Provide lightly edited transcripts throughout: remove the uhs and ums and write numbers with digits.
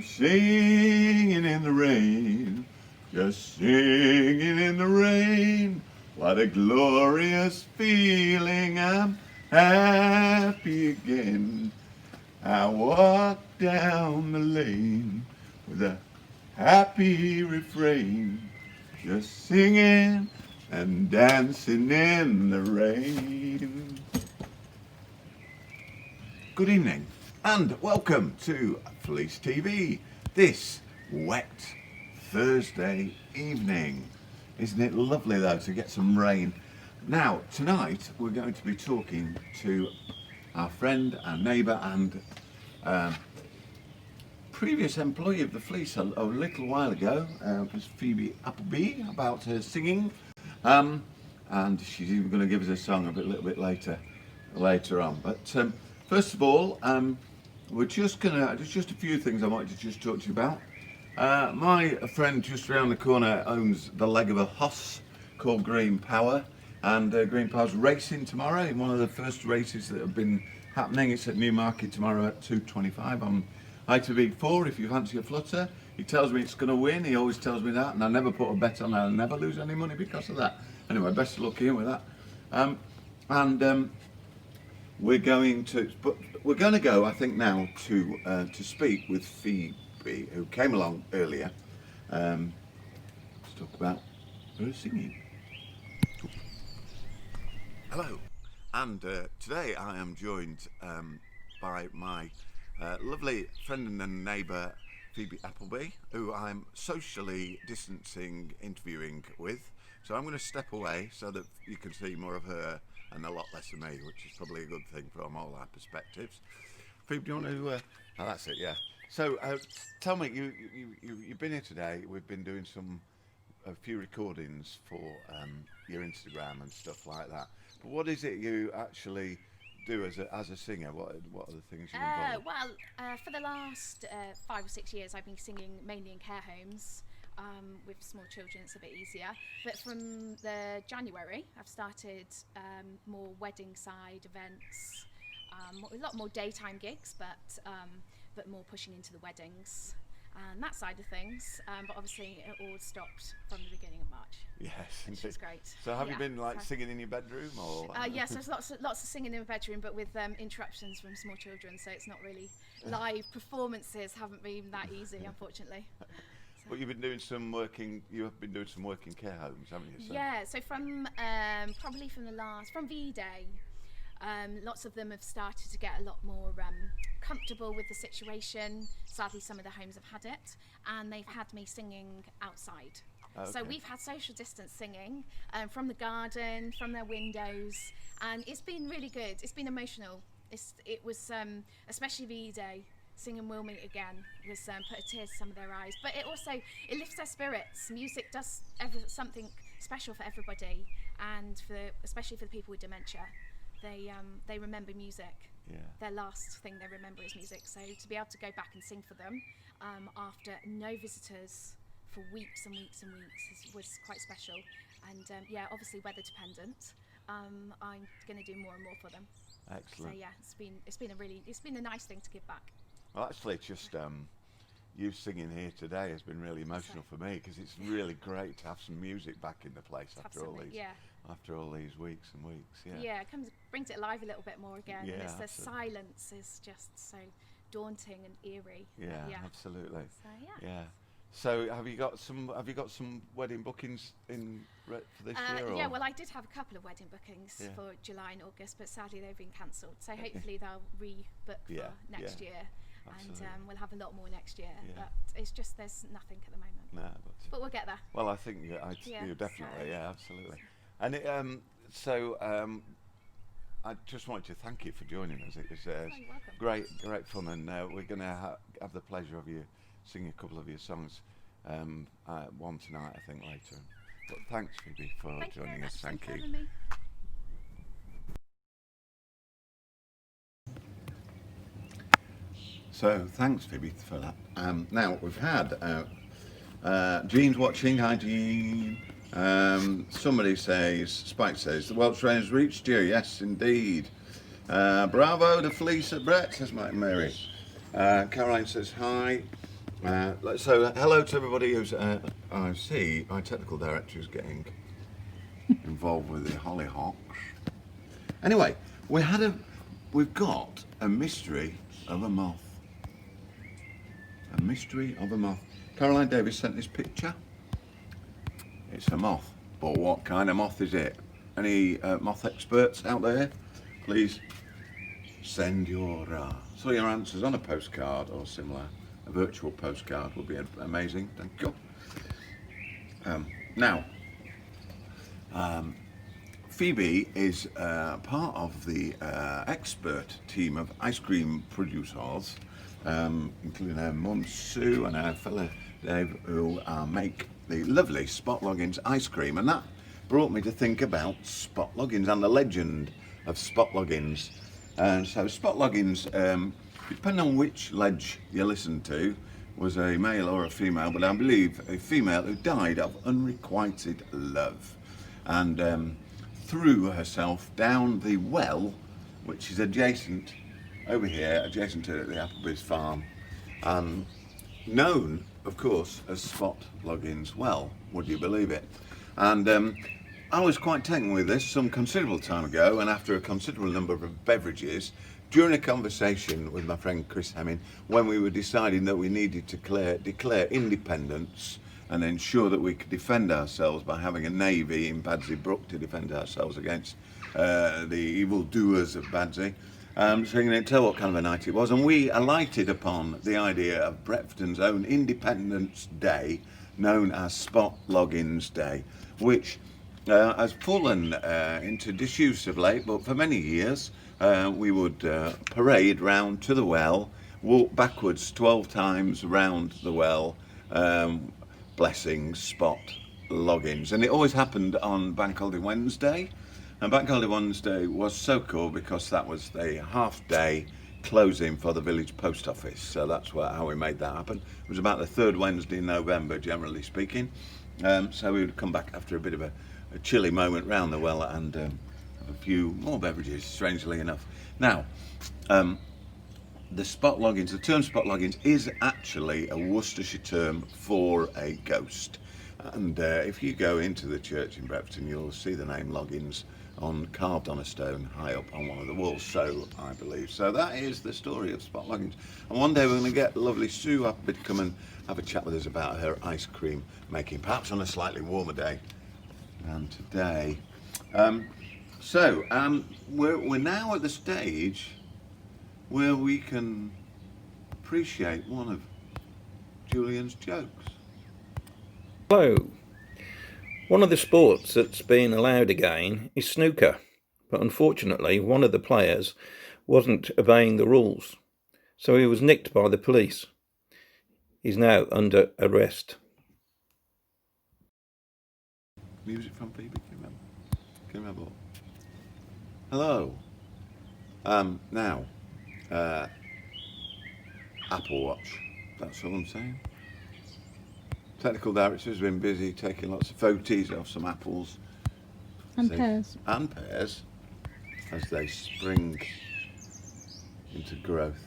Singing in the rain, just singing in the rain. What a glorious feeling, I'm happy again. I walk down the lane with a happy refrain, just singing and dancing in the rain. Good evening and welcome to Fleece TV this wet Thursday evening. Isn't it lovely though to get some rain? Now tonight we're going to be talking to our friend, our neighbour and previous employee of the Fleece a little while ago. It was Phoebe about her singing, and she's even going to give us a song a little bit later on. But first of all, there's just a few things I wanted to just talk to you about. My friend just around the corner owns the leg of a horse called Green Power, and Green Power's racing tomorrow in one of the first races that have been happening. It's at Newmarket tomorrow at 2:25 on ITV4 if you fancy a flutter. He tells me it's going to win, he always tells me that, and I never put a bet on it. I'll never lose any money because of that. Anyway, best of luck in with that. We're going to go, I think, now to speak with Phoebe, who came along earlier to talk about her singing. Hello, and today I am joined by my lovely friend and neighbour Phoebe Appleby, who I'm socially distancing interviewing with. So I'm going to step away so that you can see more of her and a lot less of me, which is probably a good thing from all our perspectives. Phoebe, do you want to? Oh, that's it, yeah. So tell me, you've been here today. We've been doing a few recordings for your Instagram and stuff like that. But what is it you actually do as a singer? What are the things you involve? For the last 5 or 6 years, I've been singing mainly in care homes. With small children, it's a bit easier. But from the January, I've started more wedding side events, a lot more daytime gigs, but more pushing into the weddings and that side of things. But obviously, it all stopped from the beginning of March. Yes, which is great. So have you been singing in your bedroom, or? Yes, there's lots of singing in the bedroom, but with interruptions from small children, so it's not really live performances. Haven't been that easy, unfortunately. But you've been doing some work in care homes, haven't you? So. Yeah, so from probably from V-Day, lots of them have started to get a lot more comfortable with the situation. Sadly, some of the homes have had it, and they've had me singing outside. Okay. So we've had social distance singing from the garden, from their windows, and it's been really good. It's been emotional. It was especially V-Day. Singing We'll Meet Again was put a tear to some of their eyes, but it lifts their spirits. Music does something special for everybody, and especially for the people with dementia. They remember music. Yeah. Their last thing they remember is music. So to be able to go back and sing for them after no visitors for weeks and weeks and weeks was quite special. And obviously weather dependent. I'm going to do more and more for them. Excellent. So yeah, it's been a nice thing to give back. Well, actually, just you singing here today has been really emotional for me, because it's really great to have some music back in the place after all these weeks and weeks. Yeah, it brings it alive a little bit more again. Yeah, and the silence is just so daunting and eerie. Yeah, absolutely. So yeah. So have you got some wedding bookings for this year? Or? Yeah, well, I did have a couple of wedding bookings for July and August, but sadly they've been cancelled. So hopefully they'll rebook for next year. Absolutely. And we'll have a lot more next year, but it's just there's nothing at the moment. No, but we'll get there. Well, I think you definitely, absolutely. And I just wanted to thank you for joining us. It was great fun, and we're going to have the pleasure of you singing a couple of your songs, one tonight, I think, later. But thanks, Phoebe, for joining us. Thank you. Having me. So thanks, Phoebe, for that. Now we've had Jean's watching. Hi, Jean. Somebody says, Spike says, the Welsh rain has reached you. Yes, indeed. Bravo, the Fleece at Brett, says Mike Mary. Caroline says hi. So hello to everybody who's, I see my technical director is getting involved with the hollyhocks. Anyway, we've got a mystery of a moth. A mystery of a moth. Caroline Davis sent this picture. It's a moth, but what kind of moth is it? Any moth experts out there? Please send your answers on a postcard or similar. A virtual postcard would be amazing. Thank you. Now, Phoebe is part of the expert team of ice cream producers, including her mum Sue and her fella Dave, who make the lovely Spot Loggins ice cream, and that brought me to think about Spot Loggins and the legend of Spot Loggins. And so Spot Loggins, depending on which ledge you listen to, was a male or a female, but I believe a female who died of unrequited love and threw herself down the well, which is adjacent over here, adjacent to the Appleby's farm, known, of course, as Spot Loggins well, would you believe it? And I was quite taken with this some considerable time ago, and after a considerable number of beverages, during a conversation with my friend Chris Hemming, when we were deciding that we needed to declare independence and ensure that we could defend ourselves by having a navy in Badsey Brook to defend ourselves against the evil doers of Badsey. So you can tell what kind of a night it was, and we alighted upon the idea of Brepton's own Independence Day, known as Spot Loggins Day, which has fallen into disuse of late, but for many years we would parade round to the well, walk backwards 12 times round the well, blessing Spot Loggins, and it always happened on Bank Holiday Wednesday. And Bank Holiday Wednesday was so cool because that was the half-day closing for the village post office. So that's how we made that happen. It was about the third Wednesday in November, generally speaking. So we would come back after a bit of a chilly moment round the well and have a few more beverages, strangely enough. Now, the Spot Loggins, the term Spot Loggins is actually a Worcestershire term for a ghost. And if you go into the church in Brepton, you'll see the name Loggins carved on a stone high up on one of the walls, so I believe. So that is the story of Spot Loggins. And one day we're going to get lovely Sue Appleby to come and have a chat with us about her ice cream making, perhaps on a slightly warmer day than today. We're now at the stage where we can appreciate one of Julian's jokes. Hello. One of the sports that's been allowed again is snooker, but unfortunately one of the players wasn't obeying the rules, so he was nicked by the police. He's now under arrest. Music from Phoebe, can you remember? Hello. Now, Apple Watch, that's all I'm saying. Technical director's been busy taking lots of photos of some apples and pears as they spring into growth.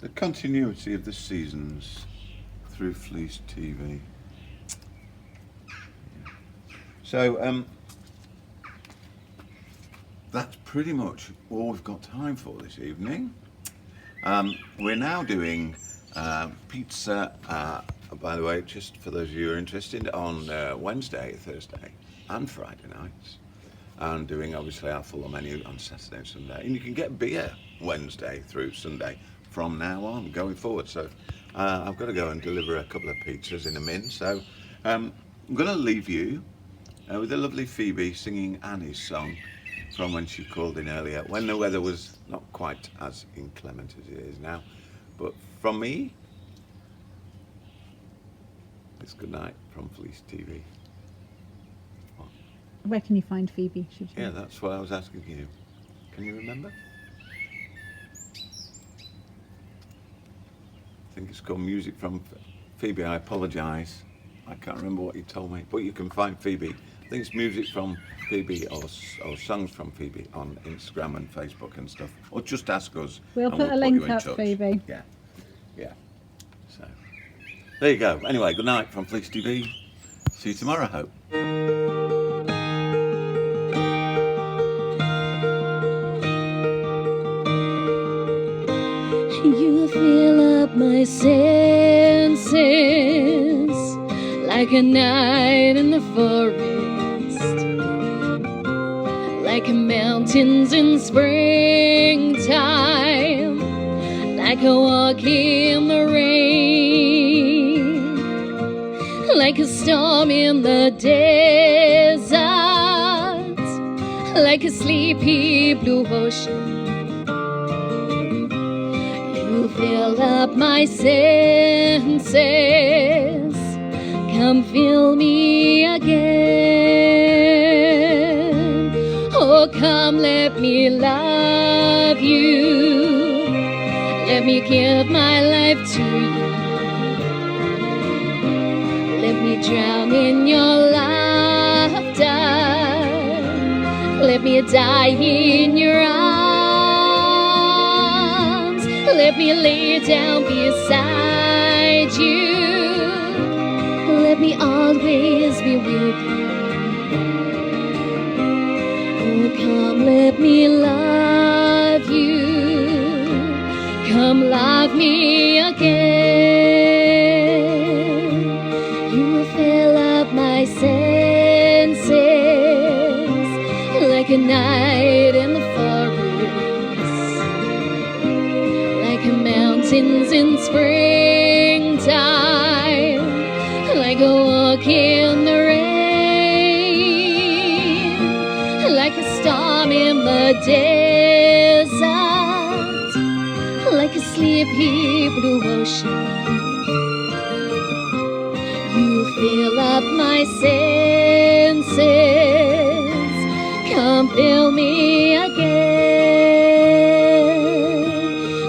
The continuity of the seasons through Fleece TV. So that's pretty much all we've got time for this evening. We're now doing pizza, by the way, just for those of you who are interested, on Wednesday, Thursday and Friday nights, and doing obviously our full menu on Saturday and Sunday. And you can get beer Wednesday through Sunday from now on going forward. So I've got to go and deliver a couple of pizzas in a min, so I'm going to leave you with the lovely Phoebe singing Annie's song from when she called in earlier, when the weather was not quite as inclement as it is now. But from me, it's good night from Fleece TV. What? Where can you find Phoebe? Should you? Yeah, that's what I was asking you. Can you remember? I think it's called Music from Phoebe. I apologise. I can't remember what you told me, but you can find Phoebe. I think it's Music from Phoebe or Songs from Phoebe on Instagram and Facebook and stuff. Or just ask us. We'll put a link up, Phoebe. Yeah. Yeah. So there you go. Anyway, good night from Fleece TV. See you tomorrow, I hope. You fill up my senses like a night in the forest, like mountains in springtime, like a walk in the rain, like a storm in the desert, like a sleepy blue ocean. You fill up my senses, come fill me again. Oh, come let me love you, let me give my life to you, let me drown in your laughter, let me die in your arms, let me lay down beside you, let me always be with you. Oh, come let me love you, come love me again. You fill up my senses like a night in the forest, like mountains in springtime, like a walk in the rain, like a storm in the desert, like a sleepy blue ocean. You fill up my senses, come fill me again.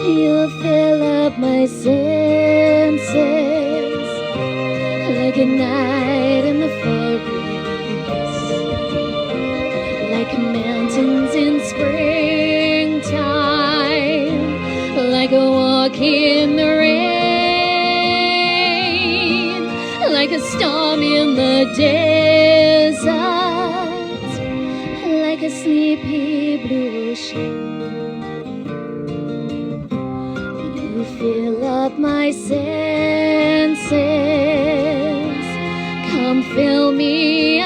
You fill up my senses like a night in the forest, like mountains in springtime, like a walk in the rain, like a storm in the desert, like a sleepy blue ocean. You fill up my senses, come fill me